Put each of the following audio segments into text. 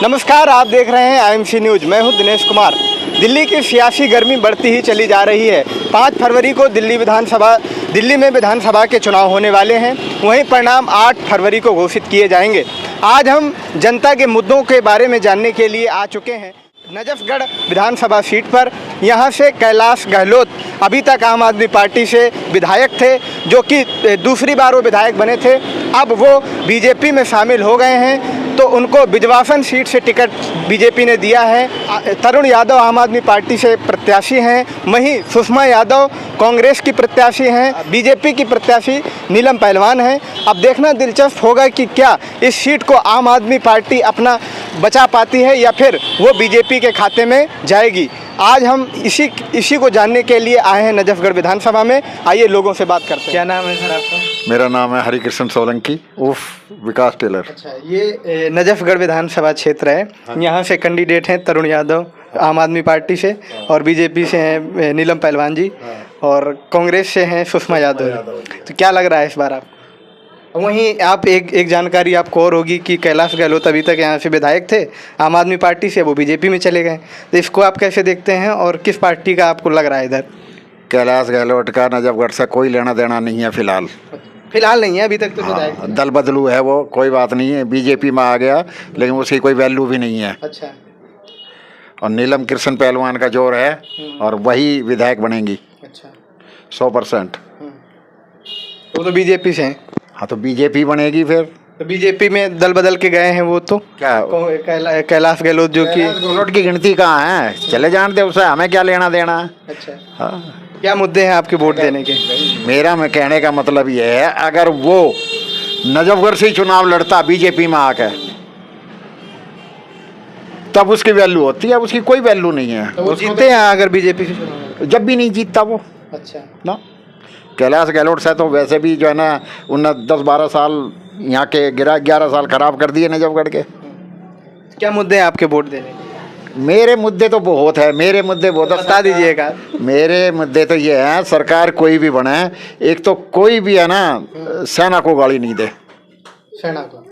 नमस्कार, आप देख रहे हैं IMC न्यूज़। मैं हूं दिनेश कुमार। दिल्ली की सियासी गर्मी बढ़ती ही चली जा रही है। 5 फरवरी को दिल्ली में विधानसभा के चुनाव होने वाले हैं। वहीं परिणाम 8 फरवरी को घोषित किए जाएंगे। आज हम जनता के मुद्दों के बारे में जानने के लिए आ चुके हैं नजफगढ़ विधानसभा सीट पर। यहां से कैलाश गहलोत अभी तक आम आदमी पार्टी से विधायक थे, जो कि दूसरी बार वो विधायक बने थे। अब वो बीजेपी में शामिल हो गए हैं, तो उनको बिजवासन सीट से टिकट बीजेपी ने दिया है। तरुण यादव आम आदमी पार्टी से प्रत्याशी हैं, वहीं सुषमा यादव कांग्रेस की प्रत्याशी हैं, बीजेपी की प्रत्याशी नीलम पहलवान हैं। अब देखना दिलचस्प होगा कि क्या इस सीट को आम आदमी पार्टी अपना बचा पाती है या फिर वो बीजेपी के खाते में जाएगी। आज हम इसी को जानने के लिए आए हैं नजफगढ़ विधानसभा में। आइए लोगों से बात करते हैं। क्या नाम है सर आपका? मेरा नाम है हरिकृष्ण सोलंकी उर्फ विकास टेलर। अच्छा, ये नजफगढ़ विधानसभा क्षेत्र है। यहाँ से कैंडिडेट हैं तरुण यादव आम आदमी पार्टी से, और बीजेपी से हैं नीलम पहलवान जी, और कांग्रेस से हैं सुषमा यादव। तो क्या लग रहा है इस बार आपको? वहीं आप एक जानकारी आपको और होगी कि कैलाश गहलोत अभी तक यहाँ से विधायक थे आम आदमी पार्टी से, वो बीजेपी में चले गए। तो इसको आप कैसे देखते हैं और किस पार्टी का आपको लग रहा है इधर? कैलाश गहलोत का नजफगढ़ से कोई लेना देना नहीं है फिलहाल नहीं है अभी तक तो विधायक। दल बदलू है वो, कोई बात नहीं है। बीजेपी में आ गया लेकिन उसकी कोई वैल्यू भी नहीं है। अच्छा। और नीलम कृष्ण पहलवान का जोर है और वही विधायक बनेंगी। अच्छा, 100%। वो तो बीजेपी से हैं। हाँ, तो बीजेपी बनेगी फिर। तो बीजेपी में दल बदल के गए हैं वो, तो क्या कैलाश गहलोत जो कि गहलोत की गिनती कहाँ है? चले जान दे उसे, हमें क्या लेना देना है। अच्छा। हाँ, क्या मुद्दे हैं आपके वोट देने के? मेरा मैं कहने का मतलब ये है, अगर वो नजफगढ़ से चुनाव लड़ता बीजेपी में आकर, तब उसकी वैल्यू होती है। उसकी कोई वैल्यू नहीं है। तो वो जीतते हैं अगर बीजेपी से चुनाव? जब भी नहीं जीतता वो। अच्छा ना, कैलाश गहलोत से तो वैसे भी जो है ना, उन्होंने 10-12 साल यहाँ के 11 साल खराब कर दिए नजफगढ़ के। क्या मुद्दे हैं आपके वोट देने के? मेरे मुद्दे तो बहुत है, मेरे मुद्दे बहुत बता दीजिएगा। मेरे मुद्दे तो ये हैं, सरकार कोई भी बने, एक तो कोई भी है ना सेना को गाली नहीं दे। सेना को?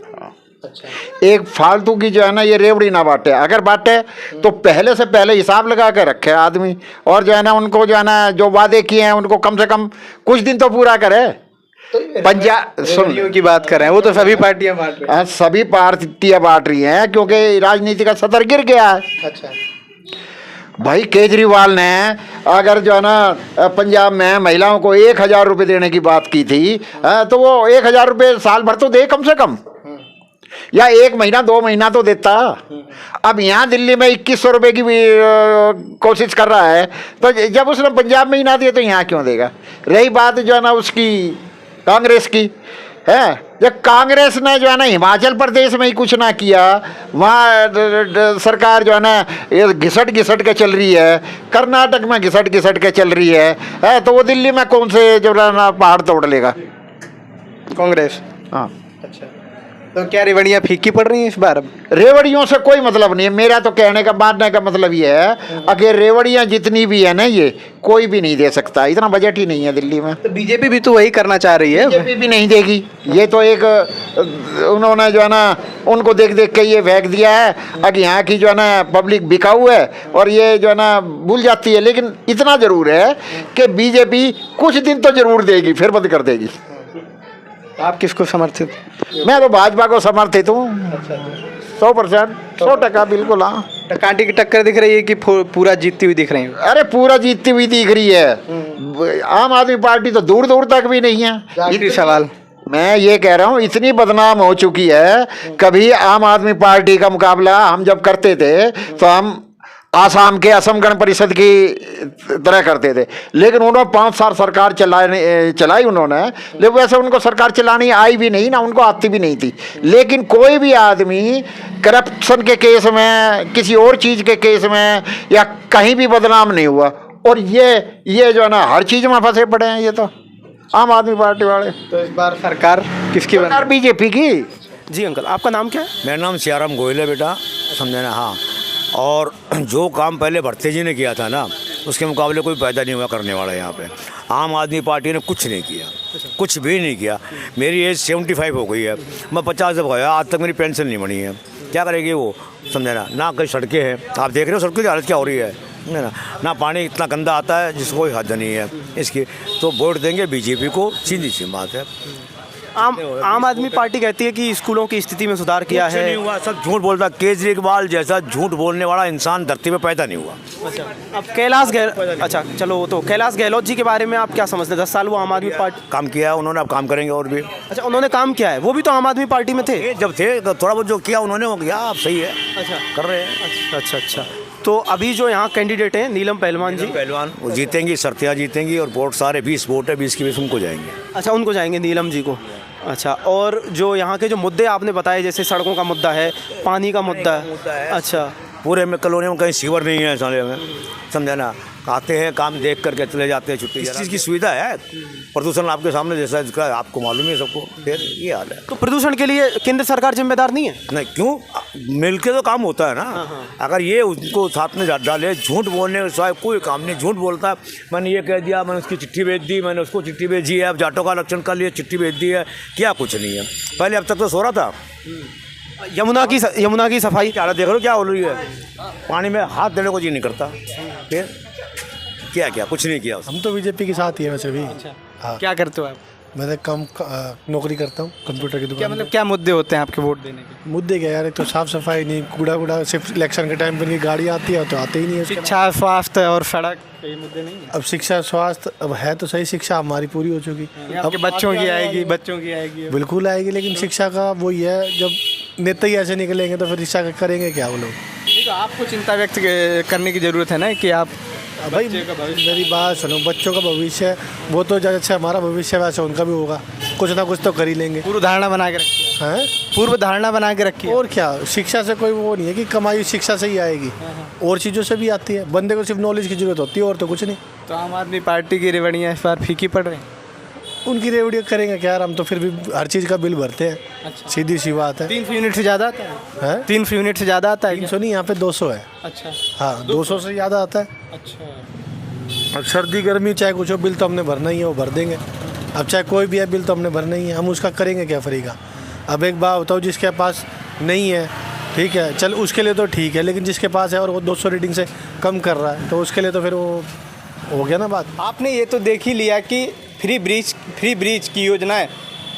अच्छा। एक फालतू की जो है ना ये रेवड़ी ना बांटे। अगर बांटे तो पहले से पहले हिसाब लगा के रखे आदमी, और जो है ना उनको जो है ना जो वादे किए हैं उनको कम से कम कुछ दिन तो पूरा करे। पंजाब सुन की बात कर रहे हैं, वो तो सभी पार्टियां बांट रही हैं। सभी पार्टियां बांट रही हैं क्योंकि राजनीति का सतर गिर गया है। अच्छा भाई, केजरीवाल ने अगर जो है ना पंजाब में महिलाओं को 1000 रुपये देने की बात की थी, तो वो 1000 रुपये साल भर तो दे कम से कम, या 1 महीना 2 महीना तो देता। अब यहाँ दिल्ली में 2100 रुपये की भी कोशिश कर रहा है, तो जब उसने पंजाब में ही ना दिए तो यहाँ क्यों देगा? रही बात जो है ना उसकी कांग्रेस की है, जब कांग्रेस ने जो है ना हिमाचल प्रदेश में ही कुछ ना किया, वहाँ सरकार जो है ना ये घिसट के चल रही है, कर्नाटक में घिसट के चल रही है, तो वो दिल्ली में कौन से जो है ना पहाड़ तोड़ लेगा कांग्रेस? हाँ। अच्छा, तो क्या रेवड़ियाँ फीकी पड़ रही हैं इस बार? रेवड़ियों से कोई मतलब नहीं है। मेरा तो कहने का बांटने का मतलब ये है, अगर रेवड़ियाँ जितनी भी है ना ये कोई भी नहीं दे सकता, इतना बजट ही नहीं है दिल्ली में। तो बीजेपी भी तो वही करना चाह रही है। बीजेपी भी नहीं देगी। ये तो एक उन्होंने जो है ना उनको देख के ये फेंक दिया है। अब यहाँ की जो है ना पब्लिक बिकाऊ है और ये जो है ना भूल जाती है। लेकिन इतना जरूर है कि बीजेपी कुछ दिन तो जरूर देगी, फिर बंद कर देगी। आप किसको समर्थित? मैं तो भाजपा को समर्थित हूँ। 100%, 100% बिल्कुल। हाँ, कांटे की टक्कर दिख रही है कि पूरा जीतती हुई दिख रही है? अरे पूरा जीतती हुई दिख रही है। आम आदमी पार्टी तो दूर दूर तक भी नहीं है। आखिरी सवाल मैं ये कह रहा हूँ, इतनी बदनाम हो चुकी है। कभी आम आदमी पार्टी का मुकाबला हम जब करते थे तो हम आसाम के असम गण परिषद की तरह करते थे, लेकिन उन्होंने 5 साल सरकार चलाई उन्होंने, लेकिन वैसे उनको सरकार चलानी आई भी नहीं ना, उनको आती भी नहीं थी। लेकिन कोई भी आदमी करप्शन के केस में, किसी और चीज़ के केस में या कहीं भी बदनाम नहीं हुआ। और ये जो है ना हर चीज़ में फंसे पड़े हैं ये तो आम आदमी पार्टी वाले। तो इस बार सरकार किसकी? सरकार बीजेपी की। जी अंकल, आपका नाम क्या है? मेरा नाम सियाराम गोयल है बेटा, समझे ना। हाँ, और जो काम पहले भरते जी ने किया था ना, उसके मुकाबले कोई पैदा नहीं हुआ करने वाला यहाँ पे। आम आदमी पार्टी ने कुछ नहीं किया, कुछ भी नहीं किया। मेरी एज 75 हो गई है, मैं 50 जब गया, आज तक मेरी पेंशन नहीं बनी है। क्या करेगी वो, समझे ना कहीं सड़कें हैं, आप देख रहे हो सड़कों की हालत क्या हो रही है ना पानी इतना गंदा आता है जिसको कोई हद नहीं है इसकी। तो वोट देंगे बीजेपी को, सीधी सी बात है। आम आदमी पार्टी कहती है कि स्कूलों की स्थिति में सुधार किया कुछ है। नहीं हुआ, सब झूठ बोलता। केजरीवाल जैसा झूठ बोलने वाला इंसान धरती पे पैदा नहीं हुआ। अच्छा, अब अच्छा चलो, तो कैलाश गहलोत जी के बारे में आप क्या समझते हैं? 10 साल वो आम आदमी पार्टी काम किया है उन्होंने, अब काम करेंगे और भी। अच्छा, उन्होंने काम किया है, वो भी तो आम आदमी पार्टी में थे। ये जब थे थोड़ा बहुत जो किया उन्होंने वो किया, अब सही है, अच्छा कर रहे हैं। अच्छा। तो अभी जो यहाँ कैंडिडेट हैं नीलम पहलवान जी, पहलवान वो जीतेंगी, सर्तियाँ जीतेंगी और वोट सारे 20 वोट है, 20 की 20 उनको जाएंगे। अच्छा उनको जाएंगे, नीलम जी को। अच्छा, और जो यहाँ के जो मुद्दे आपने बताए, जैसे सड़कों का मुद्दा है, पानी का मुद्दा है। अच्छा, पूरे में कॉलोनी में कहीं सीवर नहीं है साले में, समझा ना। आते हैं काम देख करके चले जाते हैं, छुट्टी। इस चीज़ की सुविधा है, प्रदूषण आपके सामने जैसा जिसका आपको मालूम है सबको, फिर ये हाल है। तो प्रदूषण के लिए केंद्र सरकार जिम्मेदार नहीं है? नहीं, क्यों, मिलके तो काम होता है ना। अगर ये उनको साथ में डाले, झूठ बोलने का कोई काम नहीं। झूठ बोलता है, मैंने ये कह दिया, मैंने उसकी चिट्ठी भेज दी, मैंने उसको चिट्ठी भेजी है, अब जाटों का इलेक्शन कर लिए, चिट्ठी भेज दी है, क्या कुछ नहीं है। पहले अब तक तो सो रहा था। यमुना की सफाई क्या देख रहे हो क्या हो रही है, पानी में हाथ देने को जी नहीं करता। फिर क्या कुछ नहीं किया। हम तो बीजेपी के साथ ही है वैसे भी। हाँ, क्या करते हो आप? मैं तो कम नौकरी करता हूँ कंप्यूटर की क्या दुकान। मतलब क्या मुद्दे होते हैं आपके वोट देने के? मुद्दे क्या यार, एक तो साफ सफाई नहीं, कूड़ा सिर्फ इलेक्शन के टाइम पर नहीं, गाड़ी आती है तो आते ही नहीं है उसके शिक्षा, स्वास्थ्य और सड़क, ये मुद्दे नहीं है? अब शिक्षा स्वास्थ्य अब है तो सही, शिक्षा हमारी पूरी हो चुकी। आपके बच्चों की आएगी। बिल्कुल आएगी, लेकिन शिक्षा का वही है, जब नेता ही ऐसे निकलेंगे तो फिर शिक्षा करेंगे क्या वो लोग। तो आपको चिंता व्यक्त करने की ज़रूरत है ना कि आप भाई मेरी बात सुनो, बच्चों का भविष्य वो तो जैसे हमारा भविष्य वैसे उनका भी होगा, कुछ ना कुछ तो कर ही लेंगे। पूर्व धारणा बना के रखी हैं, पूर्व धारणा बना के रखी है। और क्या, शिक्षा से कोई वो नहीं है कि कमाई शिक्षा से ही आएगी, और चीज़ों से भी आती है। बंदे को सिर्फ नॉलेज की जरूरत होती है और तो कुछ नहीं। तो आम आदमी पार्टी की रेवड़ियाँ इस बार फीकी पड़ रही हैं। उनकी रेवड़ियाँ करेंगे क्या यार, हम तो फिर भी हर चीज़ का बिल भरते हैं। अच्छा। सीधी सी बात है। 300 यूनिट से ज़्यादा आता है? 300 यूनिट से ज़्यादा आता है? 300 नहीं, यहाँ पे 200 है। अच्छा, हाँ, 200 से ज़्यादा आता है। अच्छा। अब सर्दी गर्मी चाहे कुछ हो, बिल तो हमने भरना ही है, वो भर देंगे। अब चाहे कोई भी है, बिल तो हमने भरना ही है, हम उसका करेंगे क्या फ्री का। अब एक बात बताओ, जिसके पास नहीं है ठीक है, चल उसके लिए तो ठीक है, लेकिन जिसके पास है और वो 200 रेटिंग से कम कर रहा है तो उसके लिए तो फिर वो हो गया ना बात। आपने ये तो देख ही लिया कि फ्री ब्रिज की योजनाएं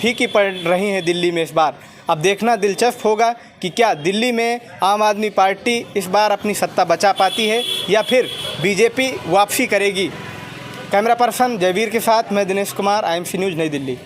फीकी पड़ रही हैं दिल्ली में इस बार। अब देखना दिलचस्प होगा कि क्या दिल्ली में आम आदमी पार्टी इस बार अपनी सत्ता बचा पाती है या फिर बीजेपी वापसी करेगी। कैमरा पर्सन जयवीर के साथ मैं दिनेश कुमार, IMC न्यूज़ नई दिल्ली।